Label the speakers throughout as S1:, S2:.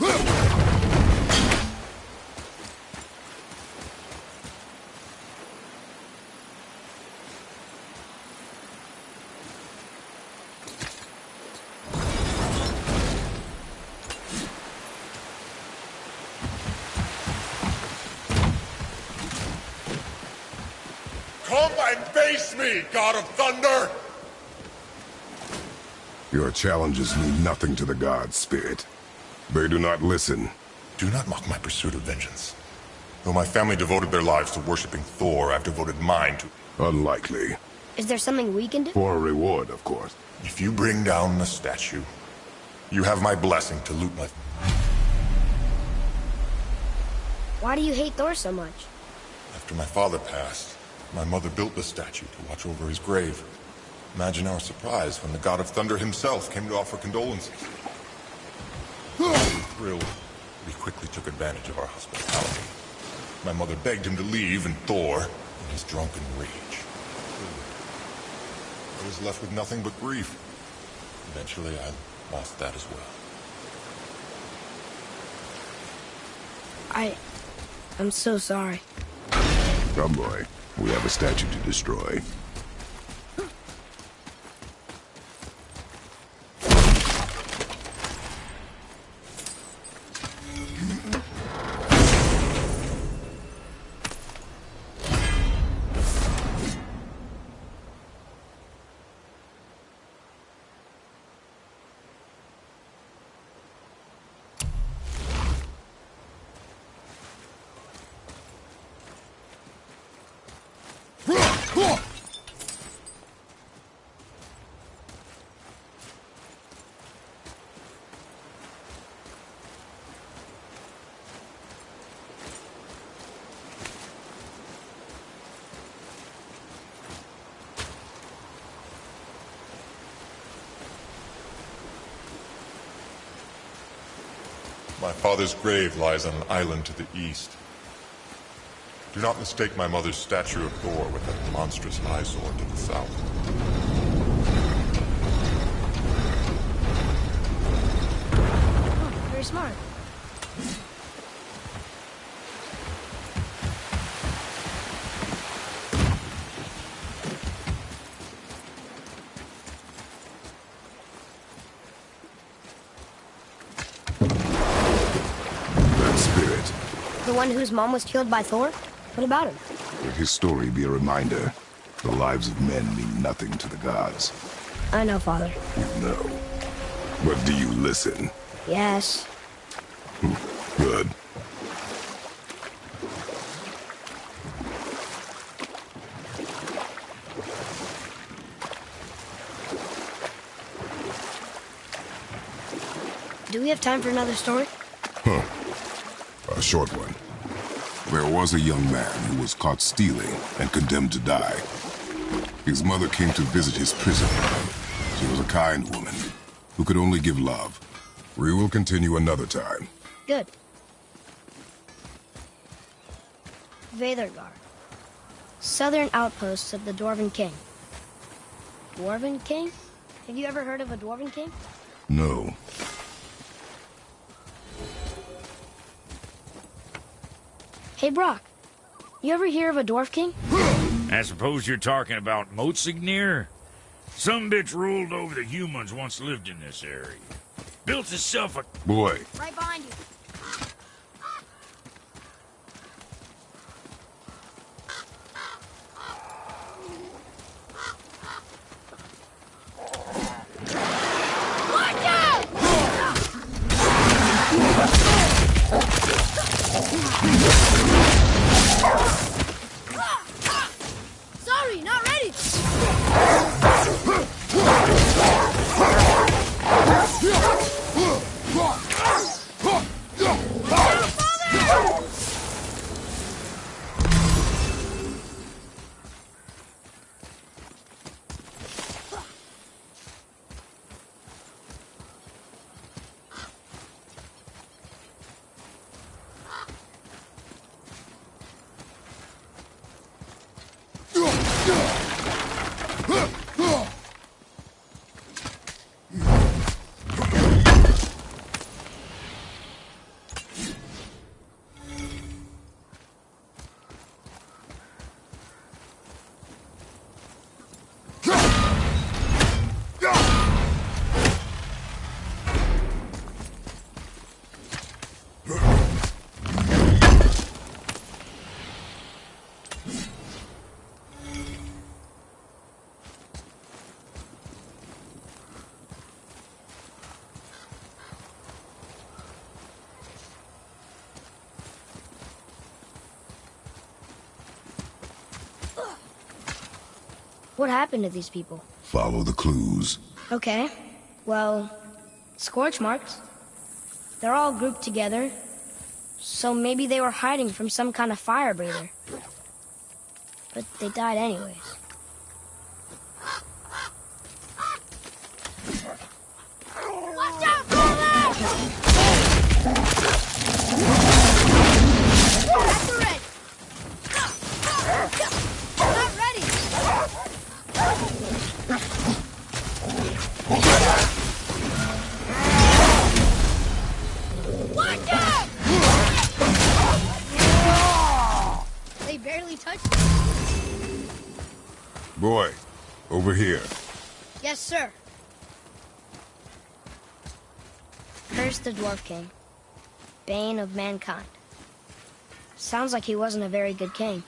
S1: Come and face me, God of Thunder!
S2: Your challenges mean nothing to the gods, Spirit. They do not listen.
S1: Do not mock my pursuit of vengeance. Though my family devoted their lives to worshipping Thor, I've devoted mine to...
S2: Unlikely.
S3: Is there something we can do?
S2: For a reward, of course.
S1: If you bring down the statue, you have my blessing to loot my...
S3: Why do you hate Thor so much?
S1: After my father passed, my mother built the statue to watch over his grave. Imagine our surprise when the God of Thunder himself came to offer condolences. Thrilled, we quickly took advantage of our hospitality. My mother begged him to leave, and Thor, in his drunken rage, I was left with nothing but grief. Eventually, I lost that as well.
S3: I'm so sorry.
S2: Come, boy. We have a statue to destroy.
S1: My father's grave lies on an island to the east. Do not mistake my mother's statue of Thor with that monstrous eyesore to the south.
S3: Oh, very smart. The one whose mom was killed by Thor? What about him?
S2: Let his story be a reminder. The lives of men mean nothing to the gods.
S3: I know, Father.
S2: You know. But do you listen?
S3: Yes.
S2: Good.
S3: Do we have time for another story?
S2: Huh. A short one. There was a young man who was caught stealing and condemned to die. His mother came to visit his prison. She was a kind woman who could only give love. We will continue another time.
S3: Good. Veðurgar. Southern outposts of the Dwarven King. Dwarven King? Have you ever heard of a Dwarven King?
S2: No.
S3: Hey, Brock. You ever hear of a Dwarf King?
S4: I suppose you're talking about Motsignir? Some bitch ruled over the humans once lived in this area. Built himself a...
S2: Boy.
S3: Right behind you.
S5: Sorry, not ready.
S3: What happened to these people?
S2: Follow the clues.
S3: Okay. Well, scorch marks. They're all grouped together. So maybe they were hiding from some kind of fire breather. But they died anyways.
S5: Watch out, brother! That's the red. Not ready. Watch out! They barely touched me.
S2: Boy, over here.
S5: Yes, sir.
S3: Curse the Dwarf King. Bane of mankind. Sounds like he wasn't a very good king.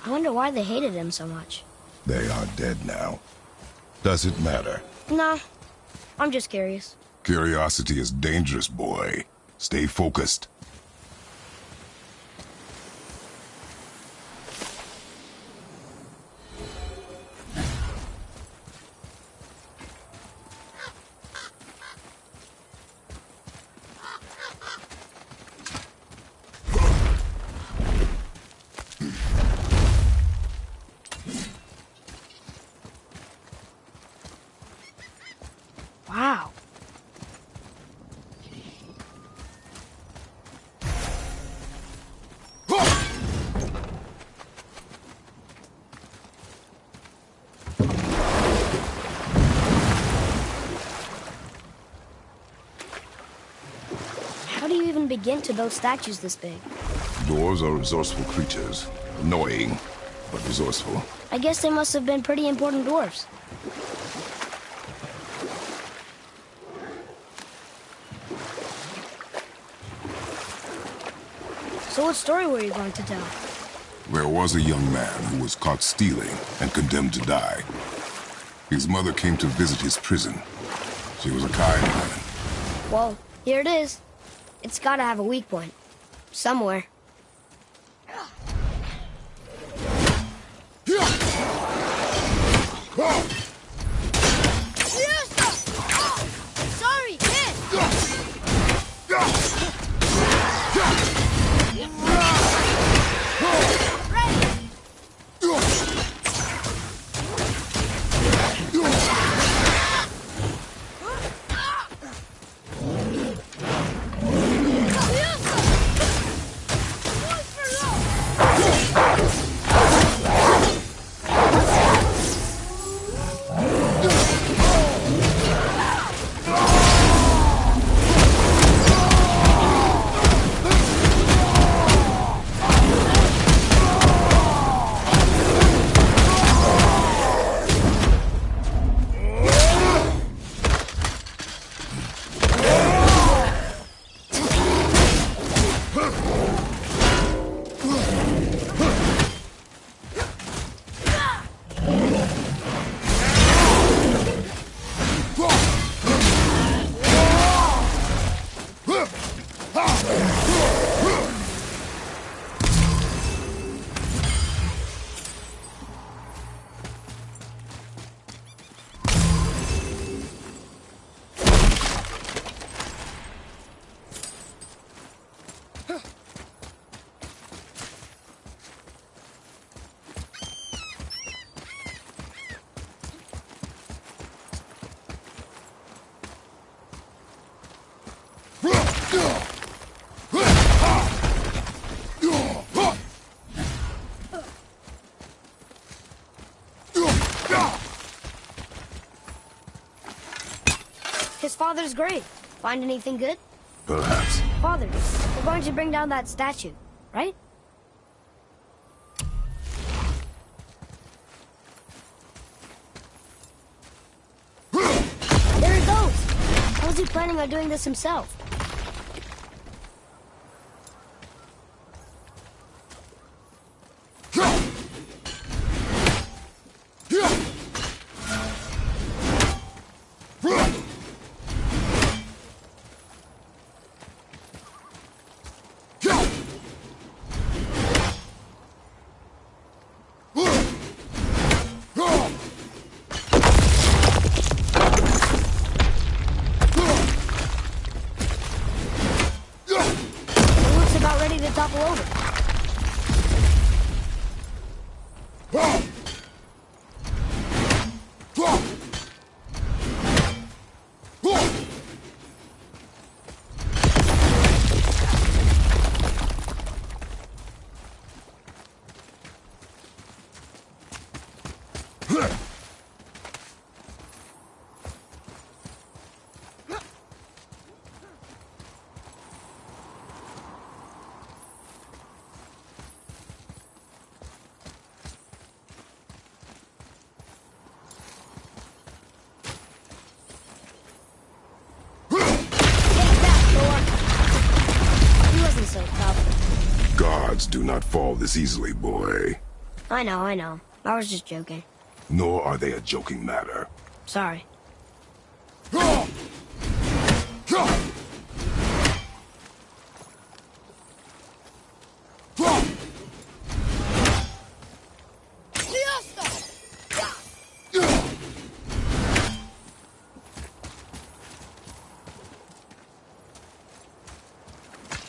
S3: I wonder why they hated him so much.
S2: They are dead now. Does it matter?
S3: No, I'm just curious.
S2: Curiosity is dangerous, boy. Stay focused.
S3: Wow. How do you even begin to build statues this big?
S2: Dwarves are resourceful creatures. Annoying, but resourceful.
S3: I guess they must have been pretty important dwarves. So what story were you going to tell?
S2: There was a young man who was caught stealing and condemned to die. His mother came to visit his prison. She was a kind woman.
S3: Well, here it is. It's gotta have a weak point. Somewhere.
S5: Sorry, kid.
S3: His father's grave. Find anything good?
S2: Perhaps.
S3: Father, we're going to bring down that statue, right? There it goes! How was he planning on doing this himself? topple over. So tough.
S2: Gods do not fall this easily, boy.
S3: I know. I was just joking.
S2: Nor are they a joking matter.
S3: Sorry.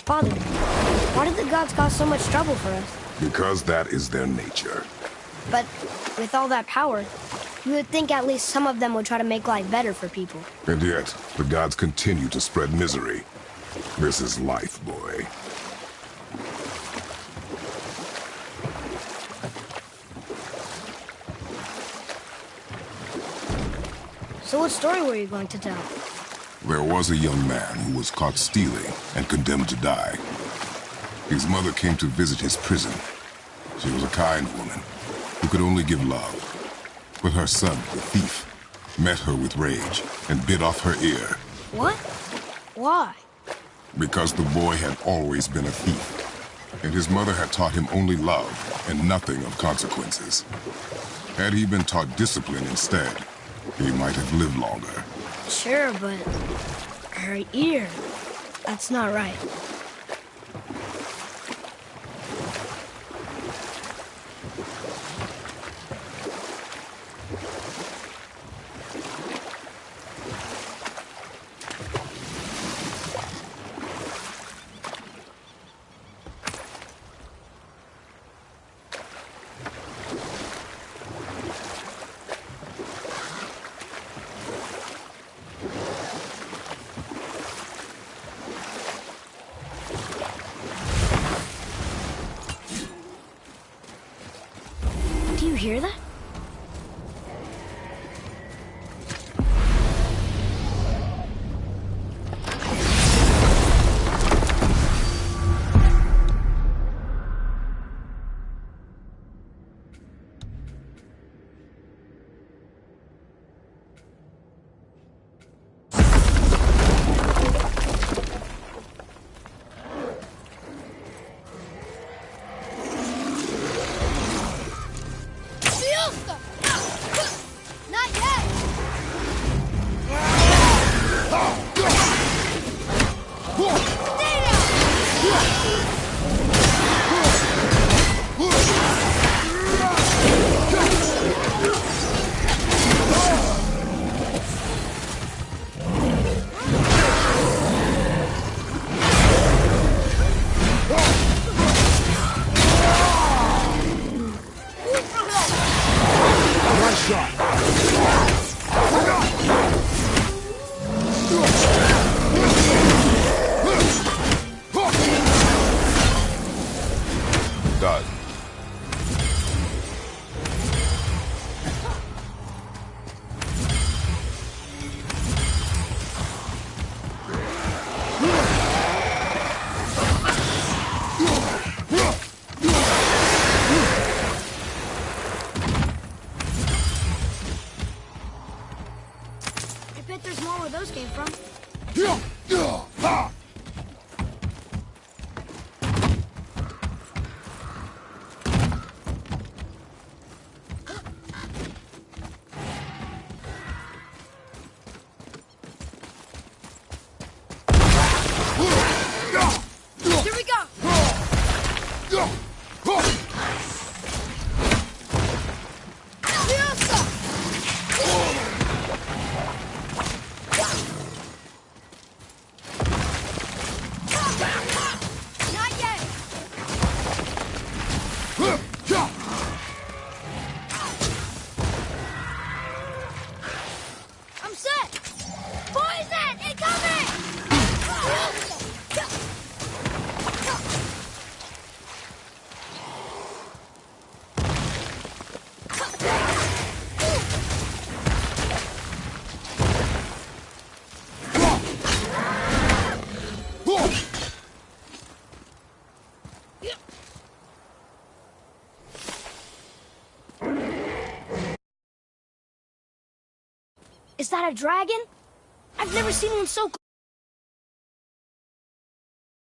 S3: Father, why did the gods cause so much trouble for us?
S2: Because that is their nature.
S3: But with all that power, you would think at least some of them would try to make life better for people.
S2: And yet, the gods continue to spread misery. This is life, boy.
S3: So what story were you going to tell?
S2: There was a young man who was caught stealing and condemned to die. His mother came to visit his prison. She was a kind woman who could only give love. But her son, the thief, met her with rage and bit off her ear.
S3: What? Why?
S2: Because the boy had always been a thief, and his mother had taught him only love and nothing of consequences. Had he been taught discipline instead, he might have lived longer.
S3: Sure, but her ear, that's not right. Do you hear that?
S5: Not yet!
S3: Is that a dragon? I've never seen one so